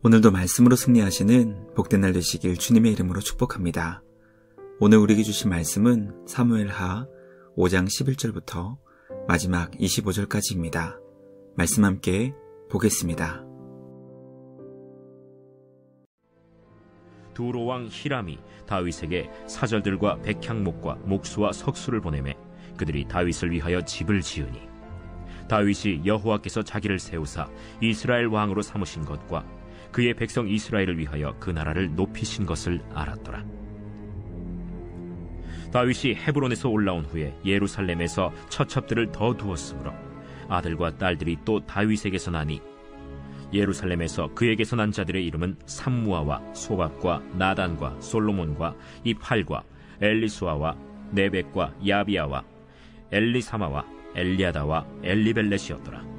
오늘도 말씀으로 승리하시는 복된 날 되시길 주님의 이름으로 축복합니다. 오늘 우리에게 주신 말씀은 사무엘하 5장 11절부터 마지막 25절까지입니다. 말씀 함께 보겠습니다. 두로왕 히람이 다윗에게 사절들과 백향목과 목수와 석수를 보내매 그들이 다윗을 위하여 집을 지으니 다윗이 여호와께서 자기를 세우사 이스라엘 왕으로 삼으신 것과 그의 백성 이스라엘을 위하여 그 나라를 높이신 것을 알았더라. 다윗이 헤브론에서 올라온 후에 예루살렘에서 처첩들을 더 두었으므로 아들과 딸들이 또 다윗에게서 나니 예루살렘에서 그에게서 난 자들의 이름은 삼무아와 소박과 나단과 솔로몬과 이팔과 엘리수아와 네벡과 야비아와 엘리사마와 엘리아다와 엘리벨렛이었더라.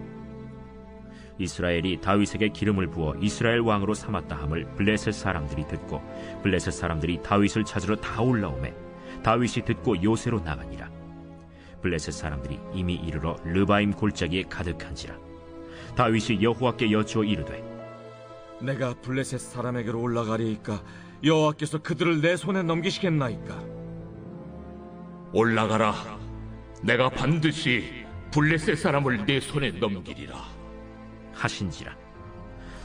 이스라엘이 다윗에게 기름을 부어 이스라엘 왕으로 삼았다 함을 블레셋 사람들이 듣고 블레셋 사람들이 다윗을 찾으러 다 올라오매 다윗이 듣고 요새로 나가니라. 블레셋 사람들이 이미 이르러 르바임 골짜기에 가득한지라. 다윗이 여호와께 여쭈어 이르되 내가 블레셋 사람에게로 올라가리이까 여호와께서 그들을 내 손에 넘기시겠나이까? 올라가라. 내가 반드시 블레셋 사람을 내 손에 넘기리라 하신지라.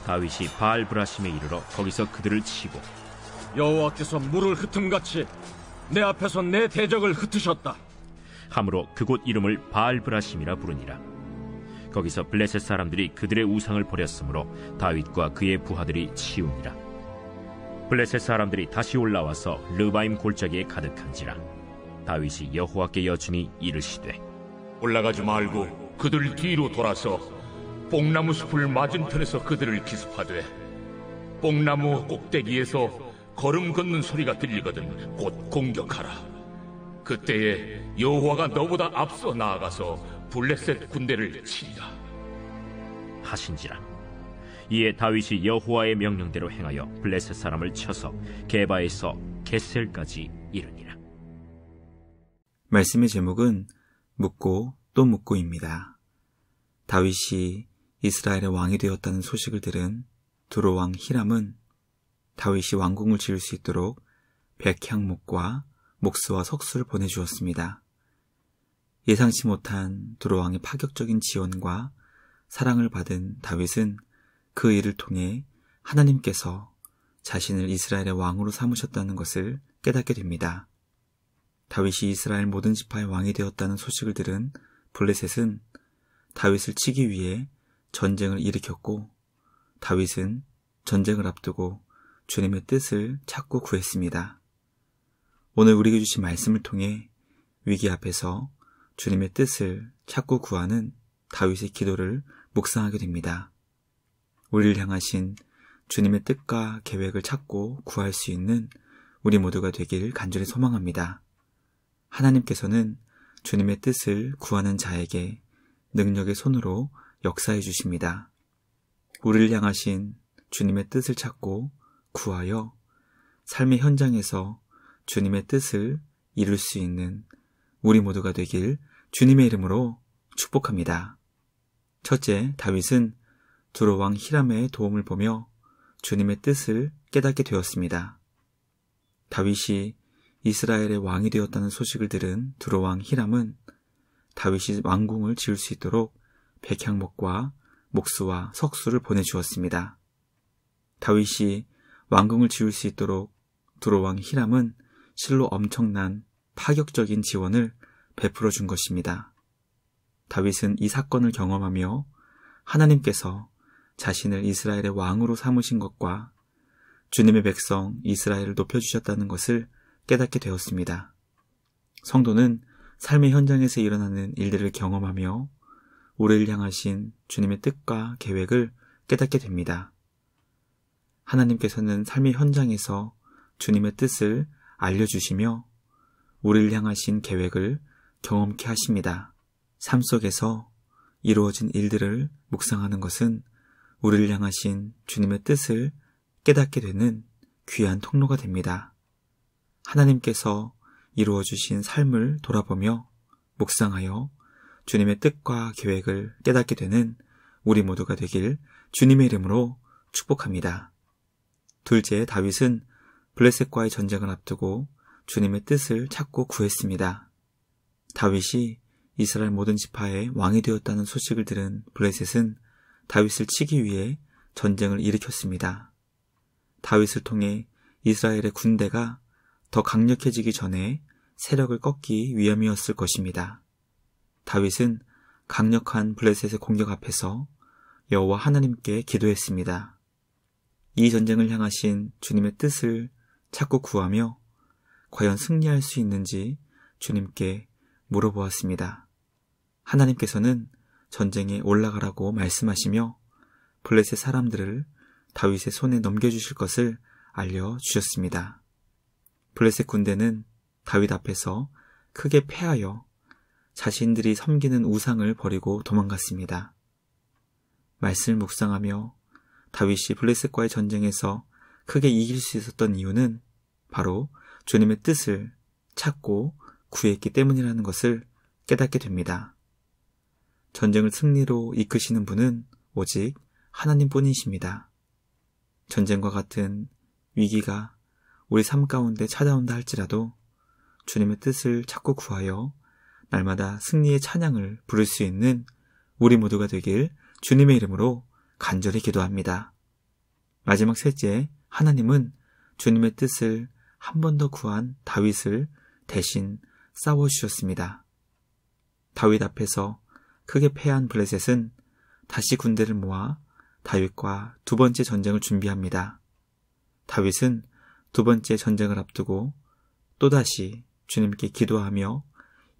다윗이 바알브라심에 이르러 거기서 그들을 치고 여호와께서 물을 흩음같이 내 앞에서 내 대적을 흩으셨다 함으로 그곳 이름을 바알브라심이라 부르니라. 거기서 블레셋 사람들이 그들의 우상을 버렸으므로 다윗과 그의 부하들이 치우니라. 블레셋 사람들이 다시 올라와서 르바임 골짜기에 가득한지라. 다윗이 여호와께 여쭈니 이르시되 올라가지 말고 그들 뒤로 돌아서 뽕나무 숲을 맞은편에서 그들을 기습하되 뽕나무 꼭대기에서 걸음 걷는 소리가 들리거든 곧 공격하라. 그때에 여호와가 너보다 앞서 나아가서 블레셋 군대를 치리라 하신지라. 이에 다윗이 여호와의 명령대로 행하여 블레셋 사람을 쳐서 게바에서 겟셀까지 이르니라. 말씀의 제목은 묻고 또 묻고입니다. 다윗이 이스라엘의 왕이 되었다는 소식을 들은 두로왕 히람은 다윗이 왕궁을 지을 수 있도록 백향목과 목수와 석수를 보내주었습니다. 예상치 못한 두로왕의 파격적인 지원과 사랑을 받은 다윗은 그 일을 통해 하나님께서 자신을 이스라엘의 왕으로 삼으셨다는 것을 깨닫게 됩니다. 다윗이 이스라엘 모든 지파의 왕이 되었다는 소식을 들은 블레셋은 다윗을 치기 위해 전쟁을 일으켰고 다윗은 전쟁을 앞두고 주님의 뜻을 찾고 구했습니다. 오늘 우리에게 주신 말씀을 통해 위기 앞에서 주님의 뜻을 찾고 구하는 다윗의 기도를 묵상하게 됩니다. 우리를 향하신 주님의 뜻과 계획을 찾고 구할 수 있는 우리 모두가 되길 간절히 소망합니다. 하나님께서는 주님의 뜻을 구하는 자에게 능력의 손으로 역사해 주십니다. 우리를 향하신 주님의 뜻을 찾고 구하여 삶의 현장에서 주님의 뜻을 이룰 수 있는 우리 모두가 되길 주님의 이름으로 축복합니다. 첫째, 다윗은 두로왕 히람의 도움을 보며 주님의 뜻을 깨닫게 되었습니다. 다윗이 이스라엘의 왕이 되었다는 소식을 들은 두로왕 히람은 다윗이 왕궁을 지을 수 있도록 백향목과 목수와 석수를 보내주었습니다. 다윗이 왕궁을 지을 수 있도록 두로왕 히람은 실로 엄청난 파격적인 지원을 베풀어 준 것입니다. 다윗은 이 사건을 경험하며 하나님께서 자신을 이스라엘의 왕으로 삼으신 것과 주님의 백성 이스라엘을 높여주셨다는 것을 깨닫게 되었습니다. 성도는 삶의 현장에서 일어나는 일들을 경험하며 우리를 향하신 주님의 뜻과 계획을 깨닫게 됩니다. 하나님께서는 삶의 현장에서 주님의 뜻을 알려주시며 우리를 향하신 계획을 경험케 하십니다. 삶 속에서 이루어진 일들을 묵상하는 것은 우리를 향하신 주님의 뜻을 깨닫게 되는 귀한 통로가 됩니다. 하나님께서 이루어주신 삶을 돌아보며 묵상하여 주님의 뜻과 계획을 깨닫게 되는 우리 모두가 되길 주님의 이름으로 축복합니다. 둘째, 다윗은 블레셋과의 전쟁을 앞두고 주님의 뜻을 찾고 구했습니다. 다윗이 이스라엘 모든 지파의 왕이 되었다는 소식을 들은 블레셋은 다윗을 치기 위해 전쟁을 일으켰습니다. 다윗을 통해 이스라엘의 군대가 더 강력해지기 전에 세력을 꺾기 위함이었을 것입니다. 다윗은 강력한 블레셋의 공격 앞에서 여호와 하나님께 기도했습니다. 이 전쟁을 향하신 주님의 뜻을 찾고 구하며 과연 승리할 수 있는지 주님께 물어보았습니다. 하나님께서는 전쟁에 올라가라고 말씀하시며 블레셋 사람들을 다윗의 손에 넘겨주실 것을 알려주셨습니다. 블레셋 군대는 다윗 앞에서 크게 패하여 자신들이 섬기는 우상을 버리고 도망갔습니다. 말씀을 묵상하며 다윗이 블레셋과의 전쟁에서 크게 이길 수 있었던 이유는 바로 주님의 뜻을 찾고 구했기 때문이라는 것을 깨닫게 됩니다. 전쟁을 승리로 이끄시는 분은 오직 하나님뿐이십니다. 전쟁과 같은 위기가 우리 삶 가운데 찾아온다 할지라도 주님의 뜻을 찾고 구하여 날마다 승리의 찬양을 부를 수 있는 우리 모두가 되길 주님의 이름으로 간절히 기도합니다. 마지막 셋째, 하나님은 주님의 뜻을 한 번 더 구한 다윗을 대신 싸워주셨습니다. 다윗 앞에서 크게 패한 블레셋은 다시 군대를 모아 다윗과 두 번째 전쟁을 준비합니다. 다윗은 두 번째 전쟁을 앞두고 또다시 주님께 기도하며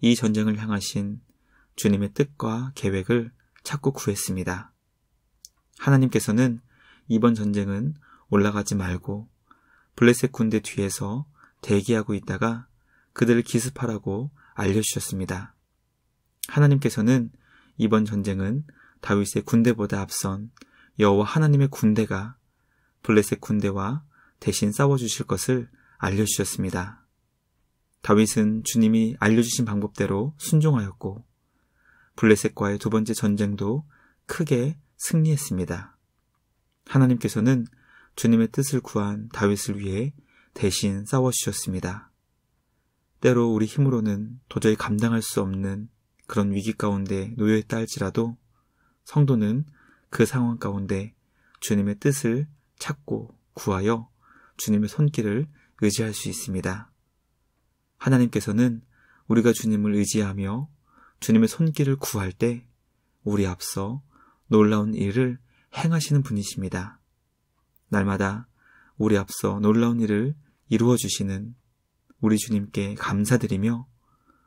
이 전쟁을 향하신 주님의 뜻과 계획을 찾고 구했습니다. 하나님께서는 이번 전쟁은 올라가지 말고 블레셋 군대 뒤에서 대기하고 있다가 그들을 기습하라고 알려주셨습니다. 하나님께서는 이번 전쟁은 다윗의 군대보다 앞선 여호와 하나님의 군대가 블레셋 군대와 대신 싸워주실 것을 알려주셨습니다. 다윗은 주님이 알려주신 방법대로 순종하였고 블레셋과의 두 번째 전쟁도 크게 승리했습니다. 하나님께서는 주님의 뜻을 구한 다윗을 위해 대신 싸워주셨습니다. 때로 우리 힘으로는 도저히 감당할 수 없는 그런 위기 가운데 놓여있다 할지라도 성도는 그 상황 가운데 주님의 뜻을 찾고 구하여 주님의 손길을 의지할 수 있습니다. 하나님께서는 우리가 주님을 의지하며 주님의 손길을 구할 때 우리 앞서 놀라운 일을 행하시는 분이십니다. 날마다 우리 앞서 놀라운 일을 이루어 주시는 우리 주님께 감사드리며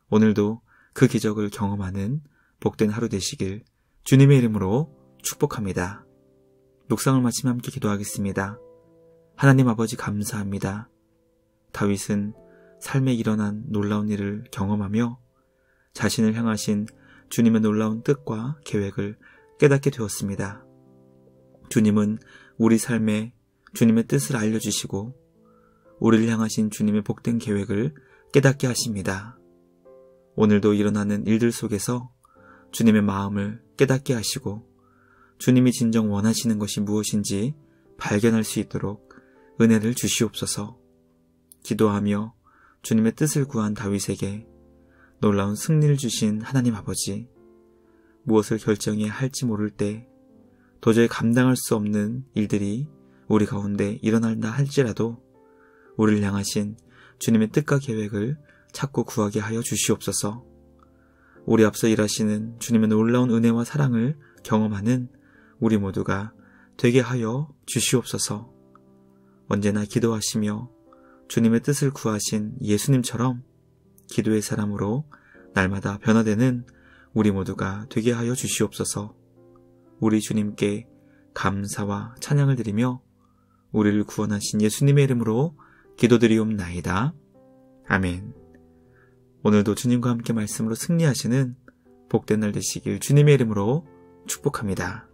오늘도 그 기적을 경험하는 복된 하루 되시길 주님의 이름으로 축복합니다. 묵상을 마치며 함께 기도하겠습니다. 하나님 아버지 감사합니다. 다윗은 삶에 일어난 놀라운 일을 경험하며 자신을 향하신 주님의 놀라운 뜻과 계획을 깨닫게 되었습니다. 주님은 우리 삶에 주님의 뜻을 알려주시고 우리를 향하신 주님의 복된 계획을 깨닫게 하십니다. 오늘도 일어나는 일들 속에서 주님의 마음을 깨닫게 하시고 주님이 진정 원하시는 것이 무엇인지 발견할 수 있도록 은혜를 주시옵소서. 기도하며 주님의 뜻을 구한 다윗에게 놀라운 승리를 주신 하나님 아버지, 무엇을 결정해야 할지 모를 때 도저히 감당할 수 없는 일들이 우리 가운데 일어난다 할지라도 우리를 향하신 주님의 뜻과 계획을 찾고 구하게 하여 주시옵소서. 우리 앞서 일하시는 주님의 놀라운 은혜와 사랑을 경험하는 우리 모두가 되게 하여 주시옵소서. 언제나 기도하시며 주님의 뜻을 구하신 예수님처럼 기도의 사람으로 날마다 변화되는 우리 모두가 되게 하여 주시옵소서. 우리 주님께 감사와 찬양을 드리며 우리를 구원하신 예수님의 이름으로 기도드리옵나이다. 아멘. 오늘도 주님과 함께 말씀으로 승리하시는 복된 날 되시길 주님의 이름으로 축복합니다.